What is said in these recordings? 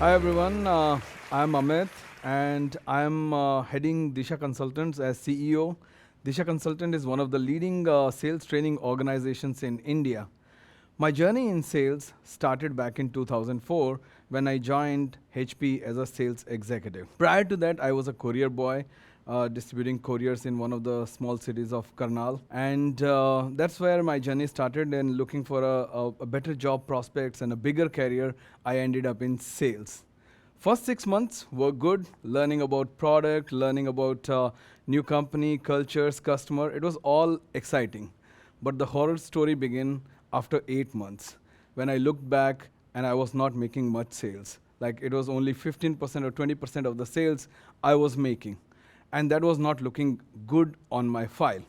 Hi everyone, I'm Amit and I'm heading Dishah Consultants as CEO. Dishah Consultant is one of the leading sales training organizations in India. My journey in sales started back in 2004 when I joined HP as a sales executive. Prior to that, I was a courier boy distributing couriers in one of the small cities of Karnal. And that's where my journey started. And looking for a better job prospects and a bigger career, I ended up in sales. First 6 months were good, learning about product, learning about new company, cultures, customer. It was all exciting. But the horror story began after 8 months when I looked back and I was not making much sales. Like it was only 15% or 20% of the sales I was making. And that was not looking good on my file.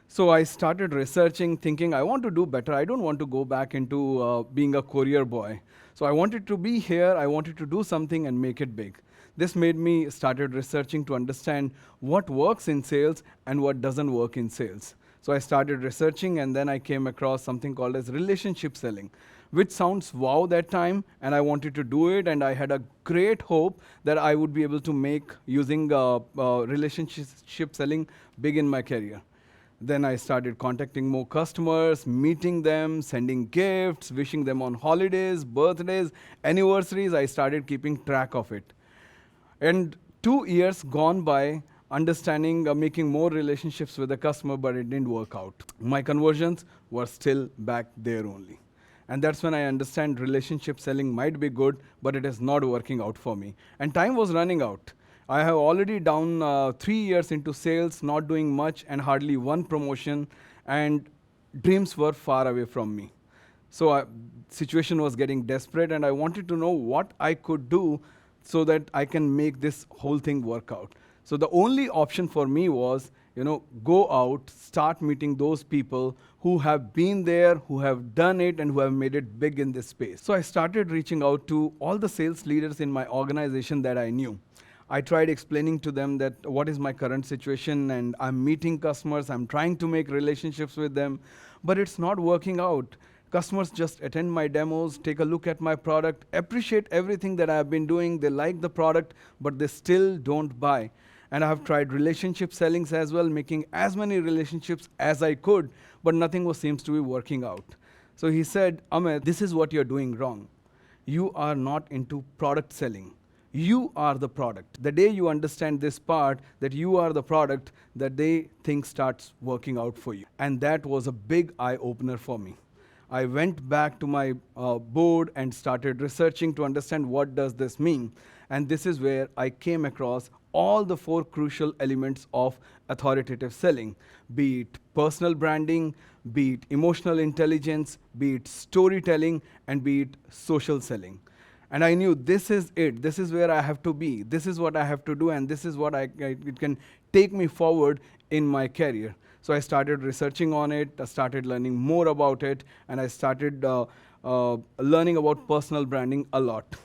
So I started researching, thinking I want to do better. I don't want to go back into being a courier boy. So I wanted to be here. I wanted to do something and make it big. This made me started researching to understand what works in sales and what doesn't work in sales. So I started researching and then I came across something called as relationship selling, which sounds wow that time, and I wanted to do it, and I had a great hope that I would be able to make using relationship selling big in my career. Then I started contacting more customers, meeting them, sending gifts, wishing them on holidays, birthdays, anniversaries. I started keeping track of it. And 2 years gone by, understanding, making more relationships with the customer, but it didn't work out. My conversions were still back there only. And that's when I understand relationship selling might be good, but it is not working out for me. And time was running out. I have already down 3 years into sales, not doing much and hardly one promotion, and dreams were far away from me. So situation was getting desperate and I wanted to know what I could do so that I can make this whole thing work out. So the only option for me was, go out, start meeting those people who have been there, who have done it, and who have made it big in this space. So I started reaching out to all the sales leaders in my organization that I knew. I tried explaining to them that what is my current situation and I'm meeting customers, I'm trying to make relationships with them, but it's not working out. Customers just attend my demos, take a look at my product, appreciate everything that I've been doing, they like the product, but they still don't buy. And I have tried relationship sellings as well, making as many relationships as I could, but nothing seems to be working out. So he said, Amit, this is what you're doing wrong. You are not into product selling. You are the product. The day you understand this part, that you are the product, the day things starts working out for you. And that was a big eye-opener for me. I went back to my board and started researching to understand what does this mean. And this is where I came across all the 4 crucial elements of authoritative selling, be it personal branding, be it emotional intelligence, be it storytelling, and be it social selling. And I knew this is it. This is where I have to be. This is what I have to do, and this is what it can take me forward in my career. So I started researching on it, I started learning more about it, and I started learning about personal branding a lot.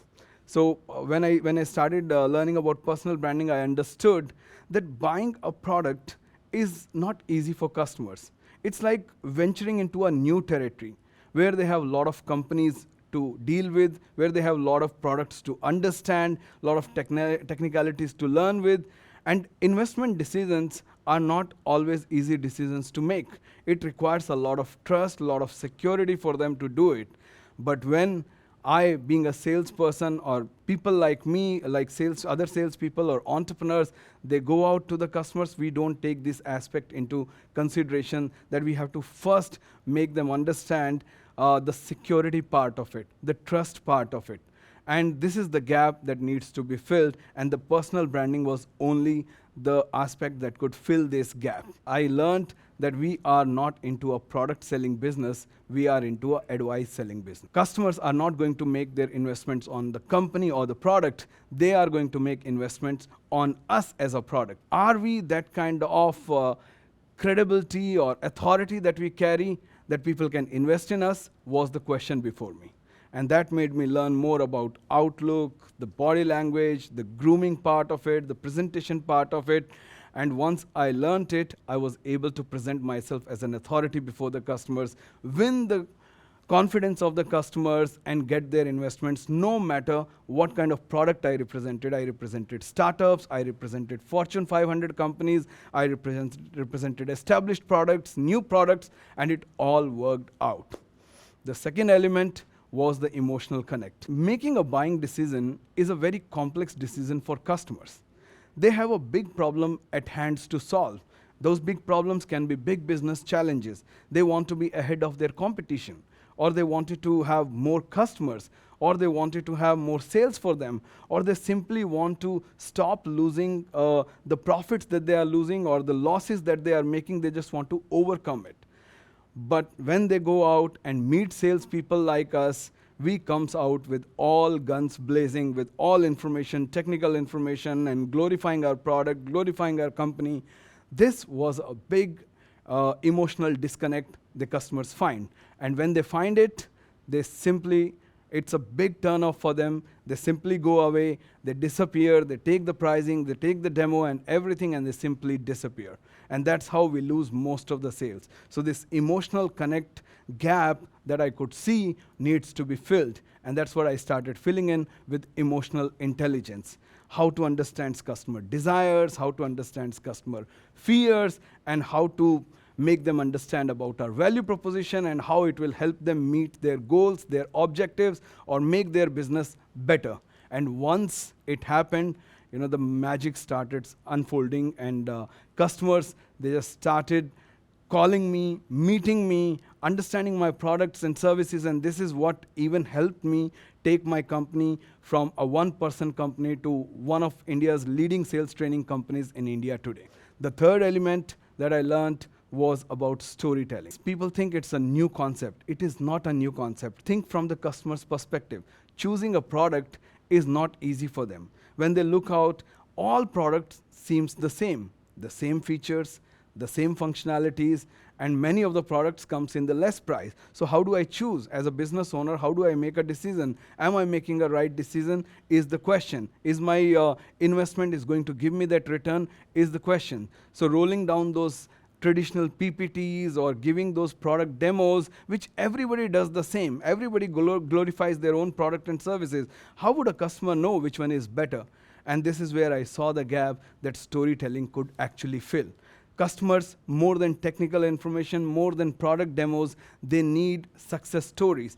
So when I started learning about personal branding, I understood that buying a product is not easy for customers. It's like venturing into a new territory where they have a lot of companies to deal with, where they have a lot of products to understand, a lot of technicalities to learn with, and investment decisions are not always easy decisions to make. It requires a lot of trust, a lot of security for them to do it. But when I, being a salesperson, or people like me, like other salespeople or entrepreneurs, they go out to the customers, we don't take this aspect into consideration, that we have to first make them understand the security part of it, the trust part of it. And this is the gap that needs to be filled, and the personal branding was only the aspect that could fill this gap. I learned that we are not into a product selling business, we are into an advice selling business. Customers are not going to make their investments on the company or the product, they are going to make investments on us as a product. Are we that kind of credibility or authority that we carry that people can invest in us, was the question before me. And that made me learn more about outlook, the body language, the grooming part of it, the presentation part of it. And once I learned it, I was able to present myself as an authority before the customers, win the confidence of the customers and get their investments no matter what kind of product I represented. I represented startups, I represented Fortune 500 companies, I represented established products, new products, and it all worked out. The second element was the emotional connect. Making a buying decision is a very complex decision for customers. They have a big problem at hand to solve. Those big problems can be big business challenges. They want to be ahead of their competition, or they wanted to have more customers, or they wanted to have more sales for them, or they simply want to stop losing the profits that they are losing or the losses that they are making. They just want to overcome it. But when they go out and meet salespeople like us, we comes out with all guns blazing, with all information, technical information, and glorifying our product, glorifying our company. This was a big emotional disconnect the customers find. And when they find it, it's a big turn-off for them. They simply go away, they disappear, they take the pricing, they take the demo and everything, and they simply disappear. And that's how we lose most of the sales. So this emotional connect gap that I could see needs to be filled. And that's what I started filling in with emotional intelligence. How to understand customer desires, how to understand customer fears, and how to make them understand about our value proposition and how it will help them meet their goals, their objectives, or make their business better. And once it happened, the magic started unfolding, and customers, they just started calling me, meeting me, understanding my products and services, and this is what even helped me take my company from a one-person company to one of India's leading sales training companies in India today. The third element that I learned was about storytelling. People think it's a new concept. It is not a new concept. Think from the customer's perspective. Choosing a product is not easy for them. When they look out, all products seems the same features, the same functionalities, and many of the products comes in the less price. So how do I choose? As a business owner, how do I make a decision? Am I making a right decision? Is the question. Is my investment is going to give me that return? Is the question. So rolling down those traditional PPTs or giving those product demos, which everybody does the same. Everybody glorifies their own product and services. How would a customer know which one is better? And this is where I saw the gap that storytelling could actually fill. Customers, more than technical information, more than product demos, they need success stories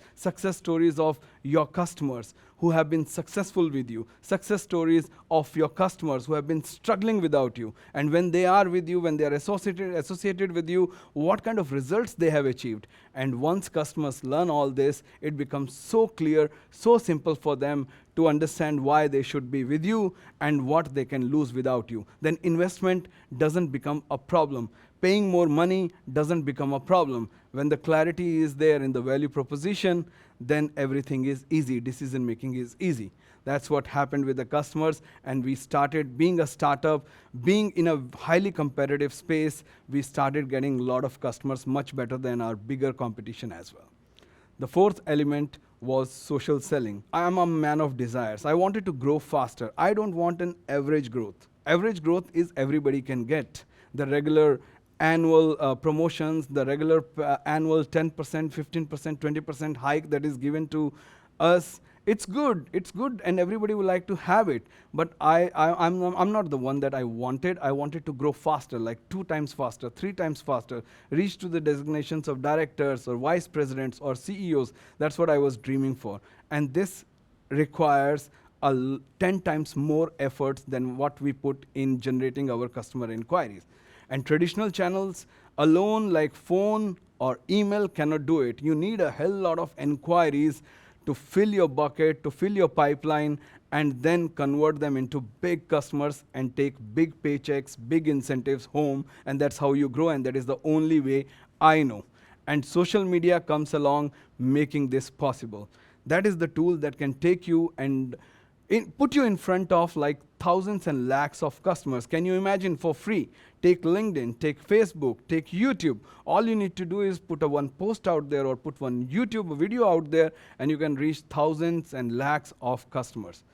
of your customers who have been successful with you, success stories of your customers who have been struggling without you. And when they are with you, when they are associated with you, what kind of results they have achieved. And once customers learn all this, it becomes so clear, so simple for them to understand why they should be with you and what they can lose without you. Then investment doesn't become a problem. Paying more money doesn't become a problem. When the clarity is there in the value proposition, then everything is easy. Decision making is easy. That's what happened with the customers, and we started being a startup, being in a highly competitive space. We started getting a lot of customers much better than our bigger competition as well. The fourth element was social selling. I am a man of desires. I wanted to grow faster. I don't want an average growth. Average growth is everybody can get. The regular annual promotions, the regular annual 10%, 15%, 20% hike that is given to us, it's good, and everybody would like to have it. But I'm not the one that I wanted. I wanted to grow faster, like 2 times faster, 3 times faster, reach to the designations of directors or vice presidents or CEOs. That's what I was dreaming for. And this requires 10 times more efforts than what we put in generating our customer inquiries. And traditional channels alone, like phone or email, cannot do it. You need a hell lot of inquiries to fill your bucket, to fill your pipeline, and then convert them into big customers and take big paychecks, big incentives home, and that's how you grow, and that is the only way I know. And social media comes along making this possible. That is the tool that can take you and put you in front of like thousands and lakhs of customers. Can you imagine for free? Take LinkedIn, take Facebook, take YouTube. All you need to do is put one post out there or put one YouTube video out there, and you can reach thousands and lakhs of customers.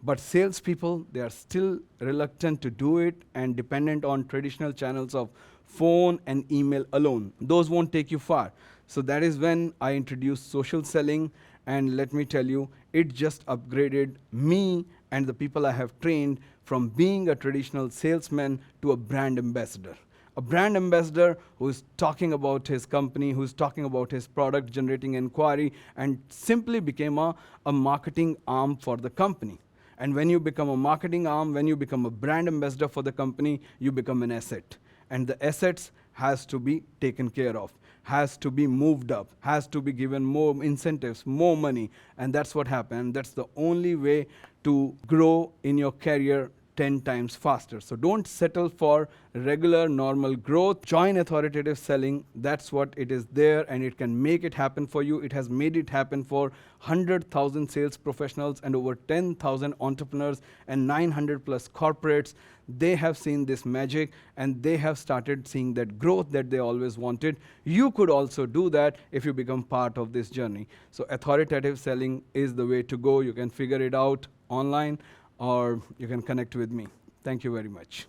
But salespeople, they are still reluctant to do it and dependent on traditional channels of phone and email alone. Those won't take you far. So that is when I introduced social selling, and let me tell you, it just upgraded me and the people I have trained from being a traditional salesman to a brand ambassador. A brand ambassador who is talking about his company, who's talking about his product, generating inquiry, and simply became a marketing arm for the company. And when you become a marketing arm, when you become a brand ambassador for the company, you become an asset. And the assets has to be taken care of, has to be moved up, has to be given more incentives, more money. And that's what happened. That's the only way to grow in your career 10 times faster. So don't settle for regular, normal growth. Join authoritative selling. That's what it is there, and it can make it happen for you. It has made it happen for 100,000 sales professionals and over 10,000 entrepreneurs and 900 plus corporates. They have seen this magic, and they have started seeing that growth that they always wanted. You could also do that if you become part of this journey. So authoritative selling is the way to go. You can figure it out online, or you can connect with me. Thank you very much.